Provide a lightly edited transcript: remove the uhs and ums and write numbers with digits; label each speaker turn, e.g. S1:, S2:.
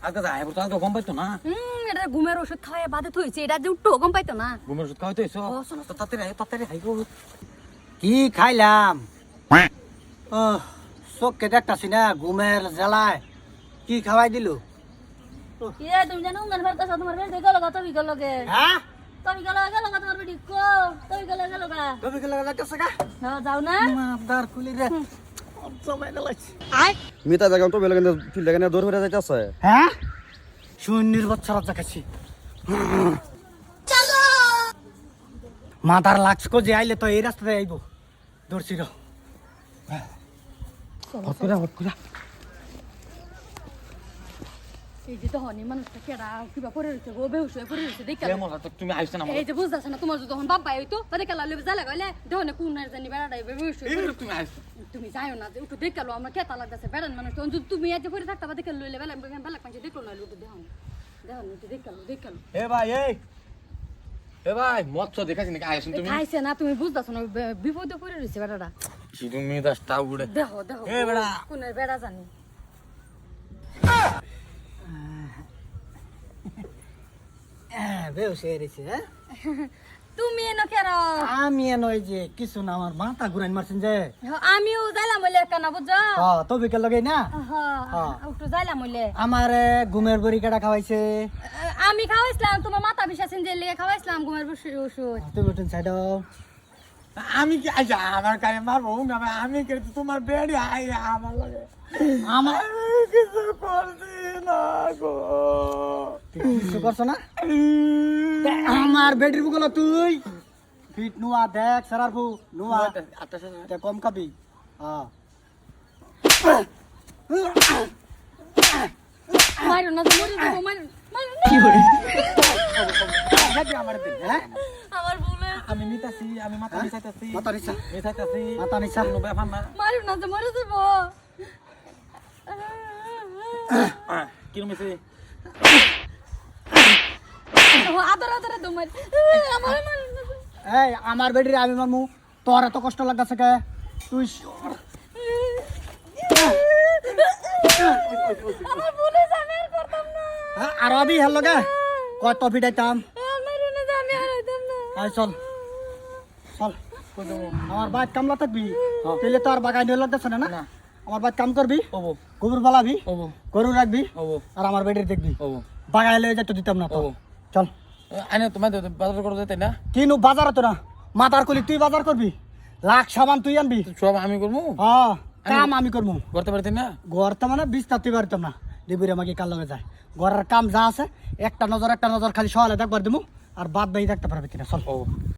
S1: আজকে যাই বলতো আজকে গম পাইতো না
S2: এটা ঘুমের ওষুধ খাওয়াই বাদে থইছে এটা যে উঠতো গম পাইতো না
S1: ঘুমের ওষুধ খাওয়াইতো এসো তাড়াতাড়ি খাইবো
S3: কি খাইলাম ও চোখকে দেখতাছি না ঘুমের জ্বালায় কি খাওয়াই দিল
S2: কি রে তুমি জানো গান ভারতা তোমার বেড়ে গেল গা তুমি গেল গে
S3: হ্যাঁ
S2: তুমি গেল গেল গা তোমার বেটি কো তুমি গেল গা
S3: কবে গেল যাইতেছে গা
S2: হ্যাঁ যাও না
S3: মাদার খুলি রে সময় লাগছে
S4: মিতা বেগম তো বেলগানে ফিল্ড লাগানে দৌড় হয়ে যাইতাছে
S3: হ্যাঁ শূন্যের বছর দেখাচ্ছি
S2: চলো
S3: মাদার লাগছে কো যে আইলে তো এই রাস্তাতে আইব দৌড়ছি র হট করে
S2: এই যে তো হনি মানুষটা কেডা কিবা করে রইছে গো বেহুশ হয়ে পড়ে রইছে দেখ
S1: কেমন তুমি আইছ না
S2: এই যে বুঝতাছ না তোমার যখন বাবা হইতো তাহলে কেলা লইবে জালা গইলে দেহনে কোন না জানি বেড়াটা বেহুশ
S1: তুমি আইছ
S2: তুমি যাইও না একটু দেখালো আমরা কেতা লাগতেছে বেড়ান মানুষ তখন যদি তুমি এত করে থাকতে দেখে লইলে বেলা বেলা পাঁচে দেখলো না একটু দেহন দেহন একটু দেখালো
S1: এ ভাই এ ভাই মৎস্য দেখাছি নাকি আইছ তুমি
S2: খাইছে না তুমি বুঝতাছ না বিপদে পড়ে রইছে বেড়াটা
S1: কি তুমি দাসটা উড়ে
S2: দেখো
S1: এ বেড়া
S2: কোনের বেড়া জানি
S3: বেউস হয়ে রয়েছে হ্যাঁ
S2: তুমি এনো কেন
S3: আমি নয় যে কিছু না আমার মাথা ঘুরাইন মারছেন যে
S2: আমিও যাইলাম বলে কেন বুঝছো
S3: তো বিকেল লগে না
S2: একটু যাইলাম বলে
S3: আমার ঘুমের বড়ি কাটা খাওয়াইছে
S2: আমি খাওয়াইছিলাম তোমার মাথা বিষাছেন যে লেগে খাওয়াইছিলাম ঘুমের ওষুধ
S3: তুমি উঠুন সাইড
S1: আমি কি আইছা আমার কাছে মারবো আমি কে তোমার বেড়ি আই আমার লাগে
S3: আমার
S1: কিছু করছি না গো
S3: কিছু করছো না আমার বেটির বুকলো তুই ফিট নুয়া দেখ সারার বু নুয়া এটা কম খাবি
S2: মারো না মরে যাবো মারো
S3: কি করে আমার দিন হ্যাঁ
S2: আমার বলে
S1: আমি নিতাছি আমি মাথা মিশাইতাছি
S3: মাথা নিচা
S1: মিশাইতাছি
S3: মাথা নিচা
S1: কোনো ব্যাপার না
S2: মারো না মরে যাবো
S1: কি মিশে
S2: আদর আদর তোমার আমার মারো না
S3: এই আমার বেটির আমি মামু তোর এত কষ্ট লাগতেছে কে তুই
S2: আমার বলে আমি আর করতাম না
S3: আর আবি হেল লগে কত ফিটাইতাম
S2: মারো না আমি আর হইতাম না
S3: আয় চল চল আমার বাইক কামলা থাকবি তাহলে তো আর বাগাই নিয়ে লাগতেছে না না আমার বাইক কাম করবি
S1: ওবো
S3: গোবর বালাবি
S1: ওবো
S3: গরু রাখবি
S1: ওবো
S3: আর আমার বেটির দেখবি
S1: ওবো
S3: বাগাই লয়ে যাইতে দিতাম না তো
S1: ওবো
S3: চল
S1: আনে তোমার বাজার করে যেতে না
S3: কিনু বাজার তো না মাথার কলি তুই বাজার করবি লাখ সাবান তুই আনবি
S1: সব আমি করবো
S3: হ্যাঁ কাম আমি করবো
S1: করতে পারতে না
S3: ঘরতে মানে বিস্তার তুই পারতাম না দেবুরে আমাকে কাল লগে যায় ঘরের কাম যা আছে একটা নজর খালি সকালে দেখবার দিমু আর বাদ বাই দেখতে পারবে কিনা চল
S1: ও